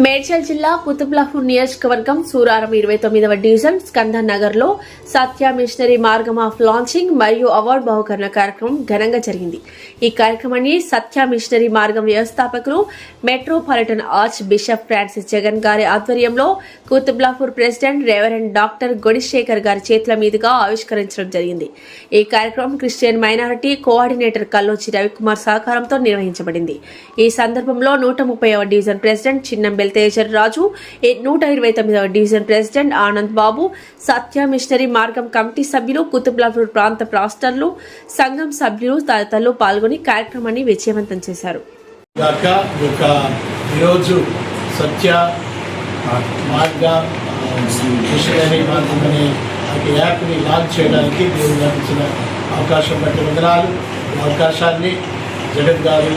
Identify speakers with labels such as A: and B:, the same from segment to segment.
A: మేడ్చల్ జిల్లా కుతుబ్లాపూర్ నియోజకవర్గం సూరారం 29వ డివిజన్ స్కందన్ నగర్ లో సత్య మిషనరీ మార్గం ఆఫ్ లాంచింగ్ మరియు అవార్డు బహుకరణ కార్యక్రమం ఘనంగా జరిగింది. ఈ కార్యక్రమాన్ని సత్య మిషనరీ మార్గం వ్యవస్థాపకులు metropolitan arch bishop Francis Jagan గారి ఆధ్వర్యంలో కుతుబ్లాపూర్ ప్రెసిడెంట్ రెవరెండ్ డాక్టర్ గొడిశేఖర్ గారి చేతుల మీదుగా ఆవిష్కరించడం జరిగింది. ఈ కార్యక్రమం క్రిస్టియన్ మైనారిటీ కోఆర్డినేటర్ కల్లోచి రవికుమార్ సహకారంతో నిర్వహించబడింది. ఈ సందర్భంలో 130వ డివిజన్ ప్రెసిడెంట్ చిన్నంబెల్ తేజర్ రాజు, 129వ డివిజన్ ప్రెసిడెంట్ ఆనంద్ బాబు, సత్య మిషనరీ మార్గం కమిటీ సభ్యులు, కుతుబ్లాపూర్ ప్రాంత పాస్టర్లు, సంఘం సభ్యులు తదితరులు పాల్గొని కార్యక్రమాన్ని విజయవంతం చేశారు.
B: ఈరోజు సత్య మార్గ మిషనరీ మార్గం అనే యాప్ని లాంచ్ చేయడానికి దేవుడు నాకు ఇచ్చిన అవకాశం బట్టి వందనాలు. ఈ అవకాశాన్ని జగన్ గారు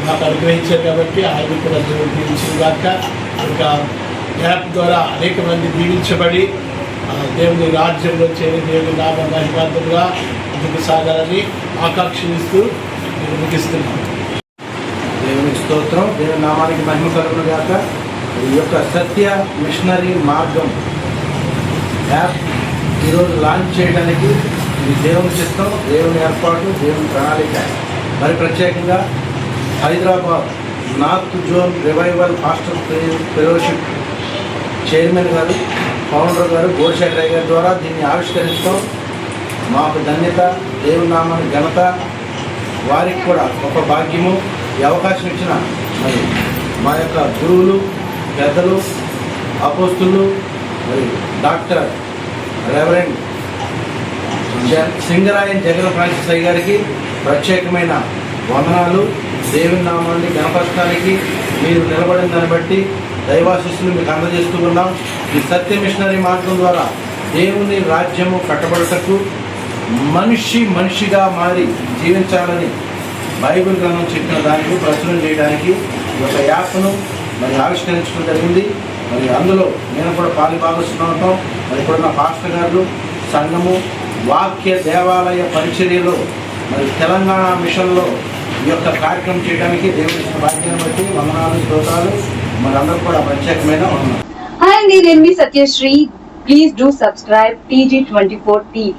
B: నాకు అనుగ్రహించారు కాబట్టి ఆయన కూడా దేవుడు దీవించిన దాకా ఒక యాప్ ద్వారా అనేక మంది దీవించబడి దేవుని రాజ్యంలో చేరి దేవుని నామ మహిమార్థంగా ముందుకు సాగాలని ఆకాంక్షిస్తూ నేను ముగిస్తున్నాను.
C: దేవుని స్తోత్రం, దేవుని నామానికి మహిమ కలుగును గాక. ఈ యొక్క సత్య మిషనరీ మార్గం యాప్ ఈరోజు లాంచ్ చేయడానికి ఇది దేవుని చిత్తం, దేవుని ఏర్పాటు, దేవుని ప్రణాళిక. మరి ప్రత్యేకంగా Hyderabad north zone revival hostel fellowship chairman గారు, ఫౌండర్ గారు గోడిశేఖర్ గారి ద్వారా దీన్ని ఆవిష్కరించడం మాకు ధన్యత, దేవుని నామానికి ఘనత. వారికి కూడా గొప్ప భాగ్యము. ఈ అవకాశం ఇచ్చిన మరి మా యొక్క గురువులు, పెద్దలు, అపోస్తులు, మరి డాక్టర్ రెవరెండ్ సింగరాయన్ జగన్ ఫ్రాన్సిస్ అయ్య గారికి ప్రత్యేకమైన వందనాలు. దేవుని నామాన్ని గణపరచడానికి మీరు నిలబడిన దాన్ని బట్టి దైవాశిస్సులు మీకు అందజేస్తూ ఉన్నాం. ఈ సత్య మిషనరీ మార్గం ద్వారా దేవుని రాజ్యము కట్టబడటకు మనిషిగా మారి జీవించాలని బైబిల్ గ్రంథం చెప్పిన దానికి ప్రచురణ చేయడానికి ఒక యాప్ను మరి ఆవిష్కరించడం జరిగింది. మరి అందులో నేను కూడా పాలుభాగస్తున్నాం. మరి ఇప్పుడు నా పాస్టర్ గారు, సంఘము, వాక్య దేవాలయ పరిచర్యలో మరి తెలంగాణ మిషన్లో ఈ యొక్క కార్యక్రమం చేయడానికి దేవుని భాగ్యాన్ని బట్టి వందనాలు, స్తోత్రాలు. మరి అందరూ కూడా ప్రత్యేకమైన వందనాలు.
D: హాయ్ అండి, నేను మీ Satyasri. Please do subscribe TG24 TV.